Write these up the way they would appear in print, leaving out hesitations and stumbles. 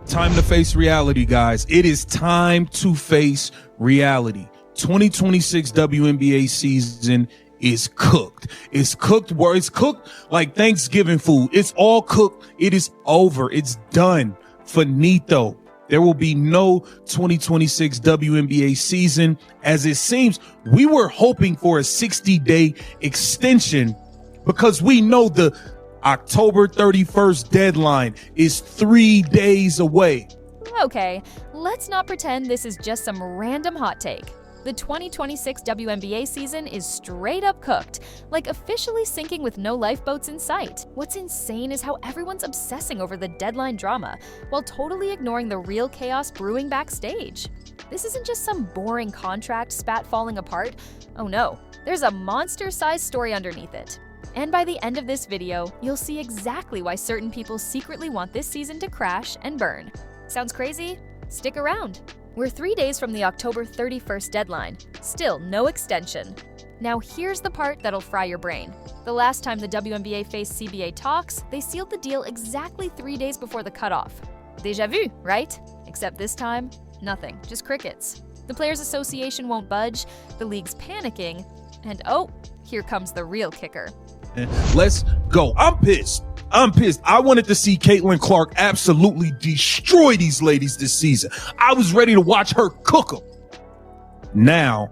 Time to face reality, guys. It is time to face reality. 2026 WNBA season is cooked. It's cooked where it's cooked like Thanksgiving food. It's all cooked. It is over. It's done. Finito. There will be no 2026 WNBA season. As it seems, we were hoping for a 60-day extension because we know the October 31st deadline is 3 days away. Okay, let's not pretend this is just some random hot take. The 2026 WNBA season is straight up cooked, like officially sinking with no lifeboats in sight. What's insane is how everyone's obsessing over the deadline drama, while totally ignoring the real chaos brewing backstage. This isn't just some boring contract spat falling apart. Oh no, there's a monster-sized story underneath it. And by the end of this video, you'll see exactly why certain people secretly want this season to crash and burn. Sounds crazy? Stick around. We're 3 days from the October 31st deadline. Still no extension. Now here's the part that'll fry your brain. The last time the WNBA faced CBA talks, they sealed the deal exactly 3 days before the cutoff. Déjà vu, right? Except this time, nothing, just crickets. The Players Association won't budge, the league's panicking, and oh, here comes the real kicker. Let's go. I'm pissed. I wanted to see Caitlin Clark absolutely destroy these ladies this season. I was ready to watch her cook them. Now,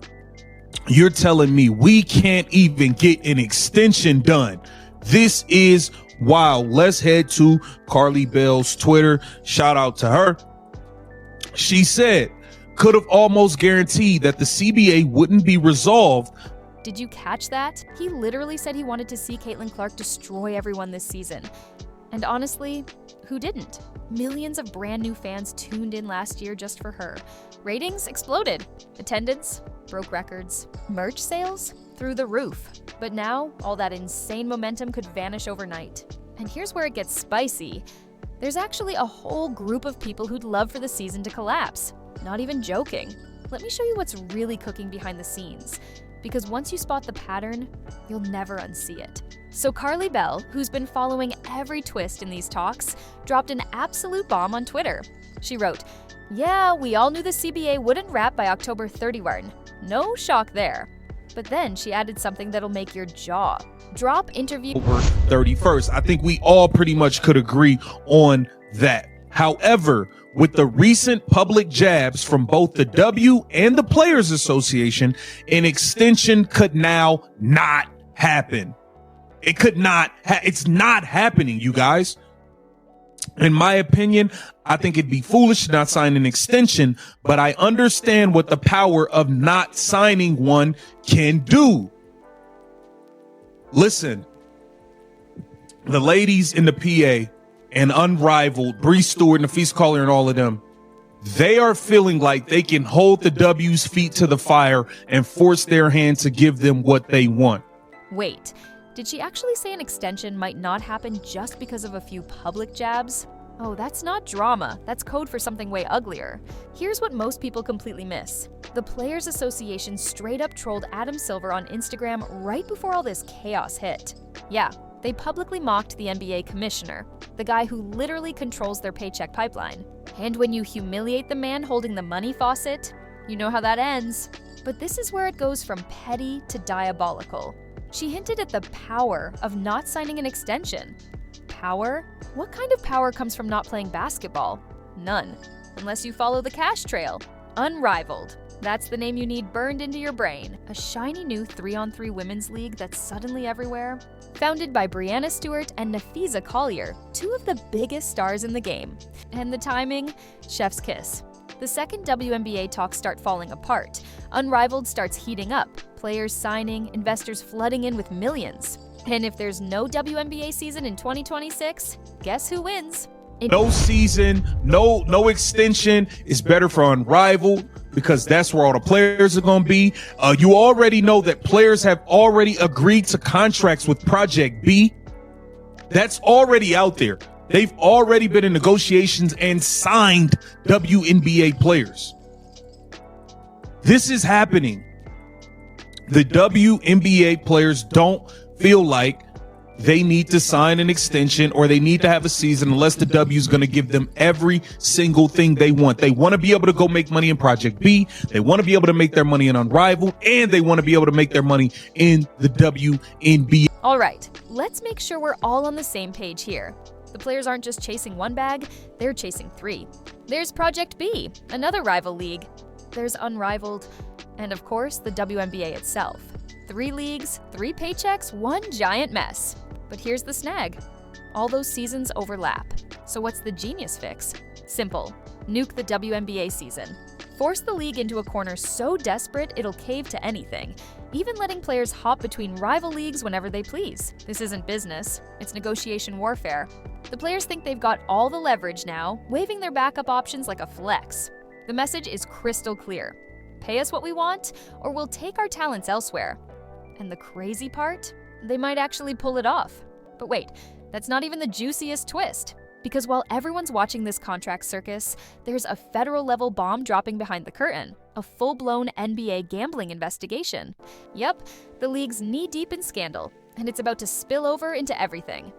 you're telling me we can't even get an extension done. This is wild. Let's head to Carly Bell's Twitter. Shout out to her. She said, could have almost guaranteed that the CBA wouldn't be resolved. Did you catch that? He literally said he wanted to see Caitlin Clark destroy everyone this season. And honestly, who didn't? Millions of brand new fans tuned in last year just for her. Ratings exploded. Attendance broke records. Merch sales through the roof. But now, all that insane momentum could vanish overnight. And here's where it gets spicy. There's actually a whole group of people who'd love for the season to collapse. Not even joking. Let me show you what's really cooking behind the scenes. Because once you spot the pattern, you'll never unsee it. So Carly Bell, who's been following every twist in these talks, dropped an absolute bomb on Twitter. She wrote, "Yeah, we all knew the CBA wouldn't wrap by October 31. No shock there." But then she added something that'll make your jaw drop. Interview October 31st. I think we all pretty much could agree on that. However, with the recent public jabs from both the W and the Players Association, an extension could now not happen. It could not. It's not happening, you guys. In my opinion, I think it'd be foolish to not sign an extension, but I understand what the power of not signing one can do. Listen, the ladies in the PA and Unrivaled, Bree Stewart, Nafisa Collier, and all of them, they are feeling like they can hold the W's feet to the fire and force their hand to give them what they want. Wait, did she actually say an extension might not happen just because of a few public jabs? Oh, that's not drama. That's code for something way uglier. Here's what most people completely miss. The Players Association straight up trolled Adam Silver on Instagram right before all this chaos hit. Yeah, they publicly mocked the NBA commissioner, the guy who literally controls their paycheck pipeline. And when you humiliate the man holding the money faucet, you know how that ends. But this is where it goes from petty to diabolical. She hinted at the power of not signing an extension. Power? What kind of power comes from not playing basketball? None. Unless you follow the cash trail. Unrivaled. That's the name you need burned into your brain. A shiny new 3-on-3 women's league that's suddenly everywhere. Founded by Breanna Stewart and Nafisa Collier, two of the biggest stars in the game. And the timing? Chef's kiss. The second WNBA talks start falling apart. Unrivaled starts heating up. Players signing, investors flooding in with millions. And if there's no WNBA season in 2026, guess who wins? No season, no extension is better for Unrivaled because that's where all the players are going to be. You already know that players have already agreed to contracts with Project B. That's already out there. They've already been in negotiations and signed WNBA players. This is happening. The WNBA players don't feel like they need to sign an extension or they need to have a season unless the W is going to give them every single thing they want. They want to be able to go make money in Project B. They want to be able to make their money in Unrivaled, and they want to be able to make their money in the WNBA. All right, let's make sure we're all on the same page here. The players aren't just chasing one bag, they're chasing three. There's Project B, another rival league. There's Unrivaled, and of course, the WNBA itself. 3 leagues, 3 paychecks, one giant mess. But here's the snag. All those seasons overlap. So what's the genius fix? Simple. Nuke the WNBA season. Force the league into a corner so desperate it'll cave to anything, even letting players hop between rival leagues whenever they please. This isn't business, it's negotiation warfare. The players think they've got all the leverage now, waving their backup options like a flex. The message is crystal clear. Pay us what we want, or we'll take our talents elsewhere. And the crazy part? They might actually pull it off. But wait, that's not even the juiciest twist. Because while everyone's watching this contract circus, there's a federal-level bomb dropping behind the curtain. A full-blown NBA gambling investigation. Yep, the league's knee-deep in scandal, and it's about to spill over into everything.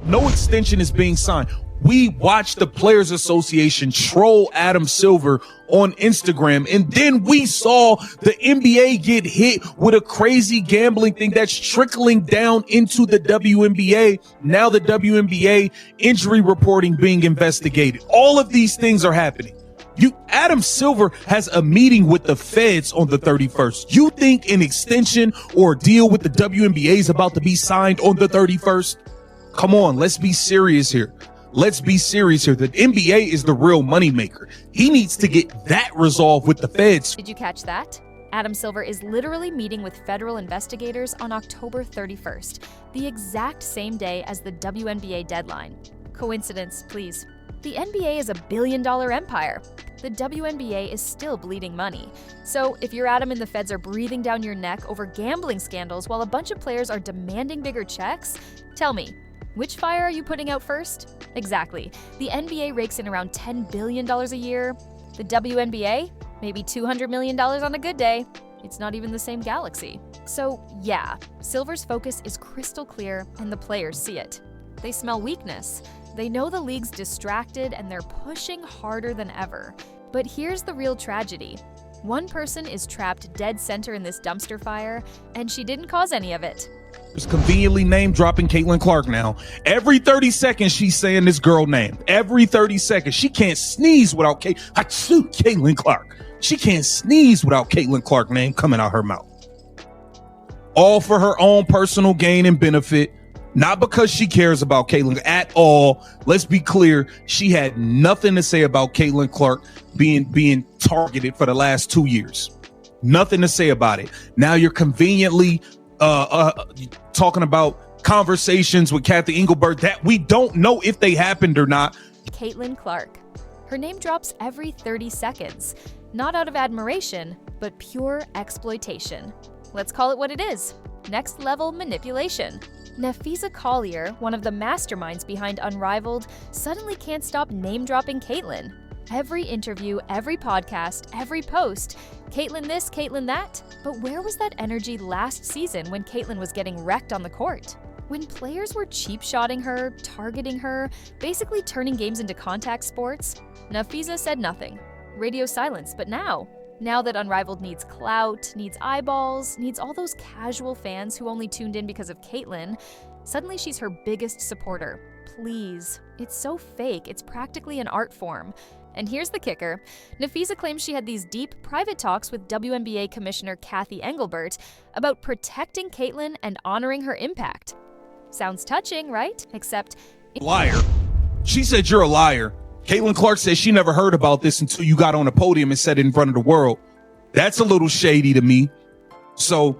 No extension is being signed. We watched the Players Association troll Adam Silver on Instagram, and then we saw the NBA get hit with a crazy gambling thing that's trickling down into the WNBA. Now the WNBA injury reporting being investigated. All of these things are happening. Adam Silver has a meeting with the feds on the 31st. You think an extension or a deal with the WNBA is about to be signed on the 31st? Come on, let's be serious here. Let's be serious here. The NBA is the real moneymaker. He needs to get that resolved with the feds. Did you catch that? Adam Silver is literally meeting with federal investigators on October 31st, the exact same day as the WNBA deadline. Coincidence, please. The NBA is a billion-dollar empire. The WNBA is still bleeding money. So if you're Adam and the feds are breathing down your neck over gambling scandals while a bunch of players are demanding bigger checks, tell me, which fire are you putting out first? Exactly. The NBA rakes in around $10 billion a year. The WNBA? Maybe $200 million on a good day. It's not even the same galaxy. So yeah, Silver's focus is crystal clear and the players see it. They smell weakness. They know the league's distracted and they're pushing harder than ever. But here's the real tragedy. One person is trapped dead center in this dumpster fire, and she didn't cause any of it. It's conveniently name dropping Caitlin Clark now. Every 30 seconds, she's saying this girl name. Every 30 seconds. She can't sneeze without Caitlin Clark. She can't sneeze without Caitlin Clark name coming out her mouth. All for her own personal gain and benefit. Not because she cares about Caitlin at all. Let's be clear. She had nothing to say about Caitlin Clark being targeted for the last 2 years. Nothing to say about it. Now you're conveniently talking about conversations with Kathy Engelbert that we don't know if they happened or not. Caitlin Clark. Her name drops every 30 seconds. Not out of admiration, but pure exploitation. Let's call it what it is. Next level manipulation. Nafisa Collier, one of the masterminds behind Unrivaled, suddenly can't stop name-dropping Caitlin. Every interview, every podcast, every post, Caitlin this, Caitlin that. But where was that energy last season when Caitlin was getting wrecked on the court? When players were cheap-shotting her, targeting her, basically turning games into contact sports, Nafisa said nothing. Radio silence, but now that Unrivaled needs clout, needs eyeballs, needs all those casual fans who only tuned in because of Caitlin, suddenly she's her biggest supporter. Please. It's so fake, it's practically an art form. And here's the kicker. Nafisa claims she had these deep, private talks with WNBA Commissioner Kathy Engelbert about protecting Caitlin and honoring her impact. Sounds touching, right? Except... Liar. She said you're a liar. Caitlin Clark says she never heard about this until you got on a podium and said it in front of the world. That's a little shady to me. So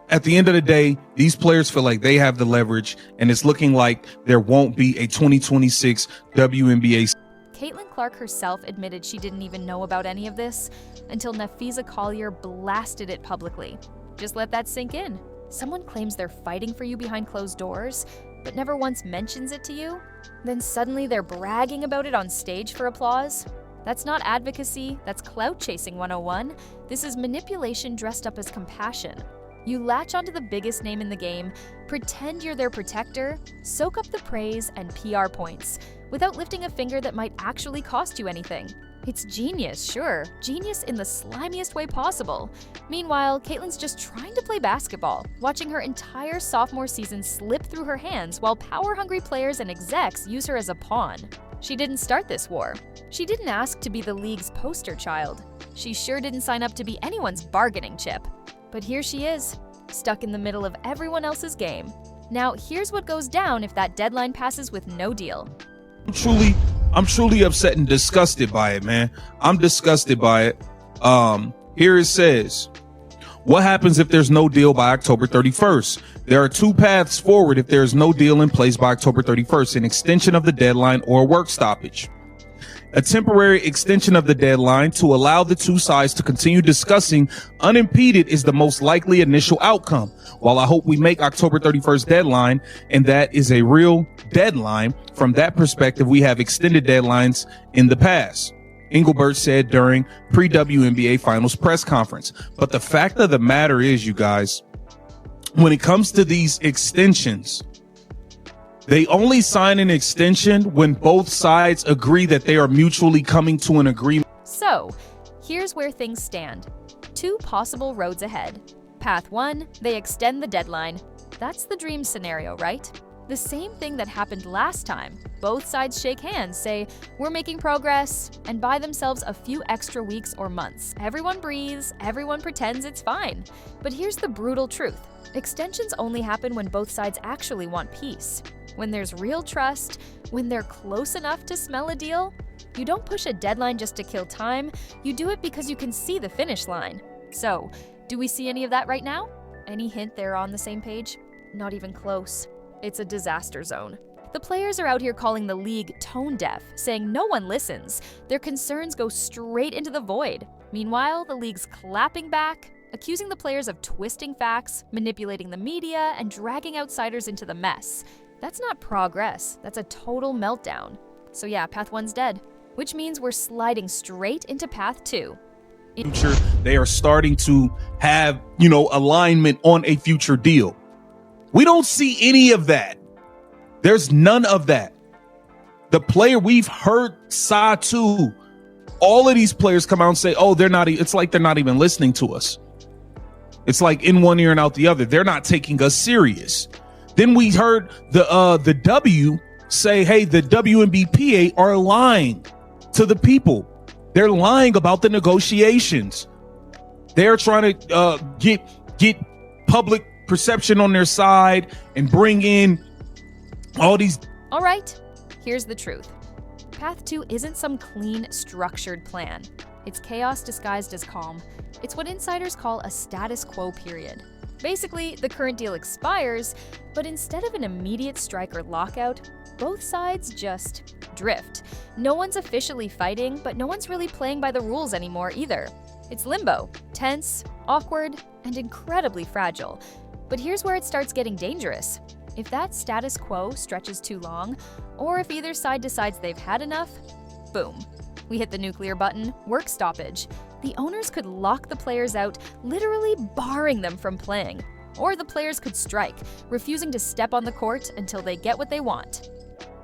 at the end of the day, these players feel like they have the leverage, and it's looking like there won't be a 2026 WNBA. Caitlin Clark herself admitted she didn't even know about any of this until Nafisa Collier blasted it publicly. Just let that sink in. Someone claims they're fighting for you behind closed doors, but never once mentions it to you. Then suddenly they're bragging about it on stage for applause. That's not advocacy, that's clout chasing 101. This is manipulation dressed up as compassion. You latch onto the biggest name in the game, pretend you're their protector, soak up the praise and PR points, without lifting a finger that might actually cost you anything. It's genius, sure. Genius in the slimiest way possible. Meanwhile, Caitlyn's just trying to play basketball, watching her entire sophomore season slip through her hands while power-hungry players and execs use her as a pawn. She didn't start this war. She didn't ask to be the league's poster child. She sure didn't sign up to be anyone's bargaining chip. But here she is, stuck in the middle of everyone else's game. Now, here's what goes down if that deadline passes with no deal. I'm truly upset and disgusted by it, man. I'm disgusted by it. Here it says, what happens if there's no deal by October 31st? There are two paths forward if there's no deal in place by October 31st, an extension of the deadline or a work stoppage. A temporary extension of the deadline to allow the two sides to continue discussing unimpeded is the most likely initial outcome. While I hope we make October 31st deadline, and that is a real deadline, from that perspective, we have extended deadlines in the past, Engelbert said during pre-WNBA Finals press conference. But the fact of the matter is, you guys, when it comes to these extensions, they only sign an extension when both sides agree that they are mutually coming to an agreement. So, here's where things stand. Two possible roads ahead. Path 1, they extend the deadline. That's the dream scenario, right? The same thing that happened last time. Both sides shake hands, say, we're making progress, and buy themselves a few extra weeks or months. Everyone breathes, everyone pretends it's fine. But here's the brutal truth. Extensions only happen when both sides actually want peace. When there's real trust, when they're close enough to smell a deal. You don't push a deadline just to kill time, you do it because you can see the finish line. So, do we see any of that right now? Any hint they're on the same page? Not even close. It's a disaster zone. The players are out here calling the league tone deaf, saying no one listens. Their concerns go straight into the void. Meanwhile, the league's clapping back, accusing the players of twisting facts, manipulating the media, and dragging outsiders into the mess. That's not progress, that's a total meltdown. So yeah, path 1's dead, which means we're sliding straight into path 2. Future, they are starting to have, alignment on a future deal. We don't see any of that. There's none of that. The player, we've heard Satu, all of these players come out and say, oh, it's like they're not even listening to us. It's like in one ear and out the other. They're not taking us serious. Then we heard the W say, hey, the WNBA are lying to the people. They're lying about the negotiations. They're trying to get public perception on their side and bring in all these. All right, here's the truth. Path 2 isn't some clean, structured plan. It's chaos disguised as calm. It's what insiders call a status quo period. Basically, the current deal expires, but instead of an immediate strike or lockout, both sides just drift. No one's officially fighting, but no one's really playing by the rules anymore either. It's limbo, tense, awkward, and incredibly fragile. But here's where it starts getting dangerous. If that status quo stretches too long, or if either side decides they've had enough, boom. We hit the nuclear button, work stoppage. The owners could lock the players out, literally barring them from playing. Or the players could strike, refusing to step on the court until they get what they want.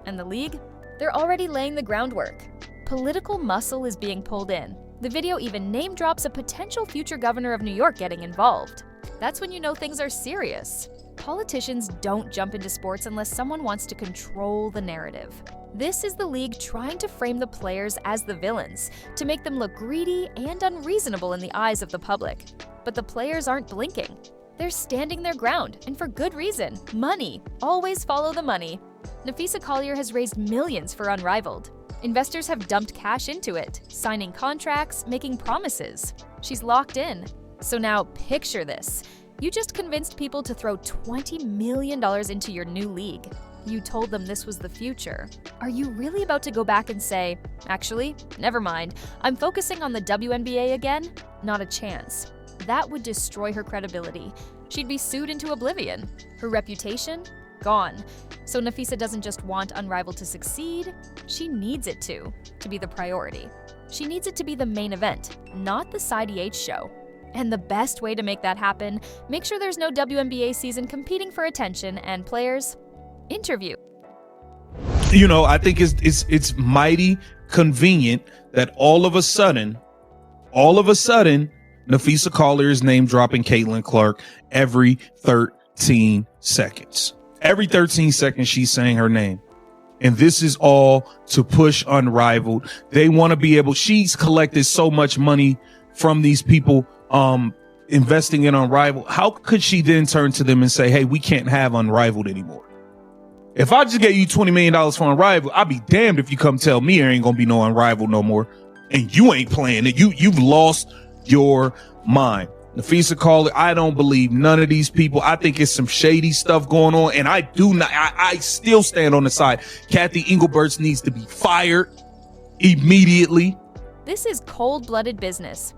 And the league? They're already laying the groundwork. Political muscle is being pulled in. The video even name drops a potential future governor of New York getting involved. That's when you know things are serious. Politicians don't jump into sports unless someone wants to control the narrative. This is the league trying to frame the players as the villains, to make them look greedy and unreasonable in the eyes of the public. But the players aren't blinking. They're standing their ground, and for good reason. Money. Always follow the money. Napheesa Collier has raised millions for Unrivaled. Investors have dumped cash into it, signing contracts, making promises. She's locked in. So now picture this. You just convinced people to throw $20 million into your new league. You told them this was the future. Are you really about to go back and say, actually, never mind, I'm focusing on the WNBA again? Not a chance. That would destroy her credibility. She'd be sued into oblivion. Her reputation? Gone. So Napheesa doesn't just want Unrivaled to succeed, she needs it to be the priority. She needs it to be the main event, not the side EH show. And the best way to make that happen, make sure there's no WNBA season competing for attention and players. Interview. You know, I think it's mighty convenient that all of a sudden, Nafisa Collier is name dropping Caitlin Clark every 13 seconds. Every 13 seconds, she's saying her name. And this is all to push Unrivaled. They want to be able, she's collected so much money from these people investing in Unrivaled. How could she then turn to them and say, hey, we can't have Unrivaled anymore? If I just gave you $20 million for Unrivaled, I'd be damned if you come tell me there ain't gonna be no Unrivaled no more. And you ain't playing it. You've lost your mind. Nafisa Collier, I don't believe none of these people. I think it's some shady stuff going on. And I still stand on the side. Kathy Engelberts needs to be fired immediately. This is cold-blooded business.